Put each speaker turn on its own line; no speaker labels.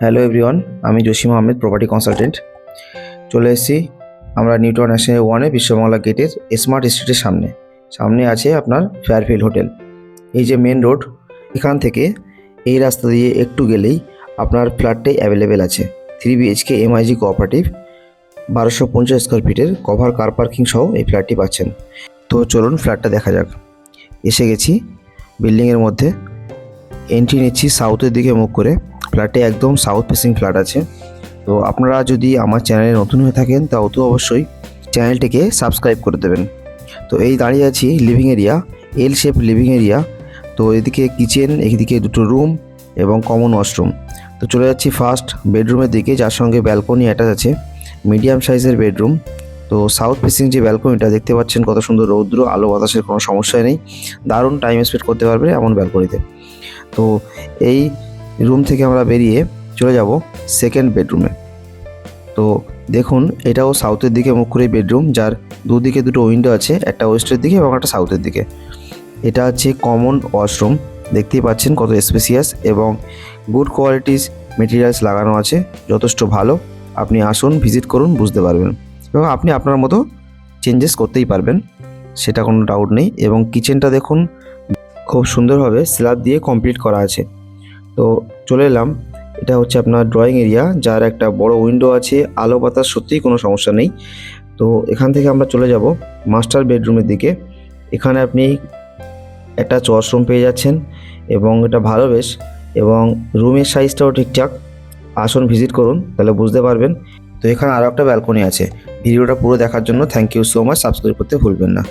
Hello everyone, আমি Jasim Ahmed, property consultant. চলে এসেছি আমরা নিউটন ন্যাশনাল ওয়ানে বিশ্ববাংলা গেটের স্মার্ট স্ট্রিটের সামনে আছে আপনার ফেয়ারফিল্ড হোটেল। এই যে মেন রোড, এখান থেকে এই রাস্তা দিয়ে একটু গেলেই আপনার ফ্ল্যাটটাই অ্যাভেলেবেল আছে। 3 BHK MIG কোঅপারেটিভ, 1250 স্কোয়ার ফিটের কভার কার পার্কিং সহ এই ফ্ল্যাটটি পাচ্ছেন। তো চলুন ফ্ল্যাটটা দেখা যাক। এসে গেছি বিল্ডিংয়ের মধ্যে, এন্ট্রি নিচ্ছি সাউথের দিকে মুখ করে। ফ্ল্যাটে একদম সাউথ ফেসিং ফ্ল্যাট আছে। তো আপনারা যদি আমার চ্যানেলে নতুন হয়ে থাকেন তাও তো অবশ্যই চ্যানেলটিকে সাবস্ক্রাইব করে দেবেন। তো এই দাঁড়িয়ে আছি লিভিং এরিয়া, এল শেপ লিভিং এরিয়া। তো এদিকে কিচেন, এদিকে দুটো রুম এবং কমন ওয়াশরুম। তো চলে যাচ্ছি ফার্স্ট বেডরুমের দিকে, যার সঙ্গে ব্যালকনি অ্যাটাচ আছে, মিডিয়াম সাইজের বেডরুম। তো সাউথ ফেসিং যে ব্যালকনিটা দেখতে পাচ্ছেন, কত সুন্দর রৌদ্র আলো বাতাসের কোনো সমস্যাই নেই, দারুণ টাইম স্পেন্ড করতে পারবে এমন ব্যালকনিতে। তো এই রুম থেকে আমরা বেরিয়ে চলে যাব সেকেন্ড বেডরুমে। তো দেখুন, এটাও সাউথের দিকে মুখ করে বেডরুম, যার দুদিকে দুটো উইন্ডো আছে, একটা ওয়েস্টের দিকে এবং একটা সাউথের দিকে। এটা হচ্ছে কমন ওয়াশরুম, দেখতেই পাচ্ছেন কত স্পেসিয়াস এবং গুড কোয়ালিটিস মেটেরিয়ালস লাগানো আছে, যথেষ্ট ভালো। আপনি আসুন, ভিজিট করুন, বুঝতে পারবেন এবং আপনি আপনার মতো চেঞ্জেস করতেই পারবেন, সেটা কোনো ডাউট নেই। এবং কিচেনটা দেখুন, খুব সুন্দরভাবে স্ল্যাব দিয়ে কমপ্লিট করা আছে। তো চলে এলাম, এটা হচ্ছে আপনার ড্রয়িং এরিয়া, যার একটা বড় উইন্ডো আছে, আলো বাতাস সত্যিই কোনো সমস্যা নেই। তো এখান থেকে আমরা চলে যাব মাস্টার বেডরুমের দিকে। এখানে আপনি একটা ওয়াশরুম পেয়ে যাচ্ছেন এবং এটা ভালো বেশ, এবং রুমের সাইজটাও ঠিকঠাক। আসুন, ভিজিট করুন, তাহলে বুঝতে পারবেন। তো এখানে আরও একটা ব্যালকনি আছে। ভিডিওটা পুরো দেখার জন্য thank you so much. Subscribe করতে ভুলবেন না।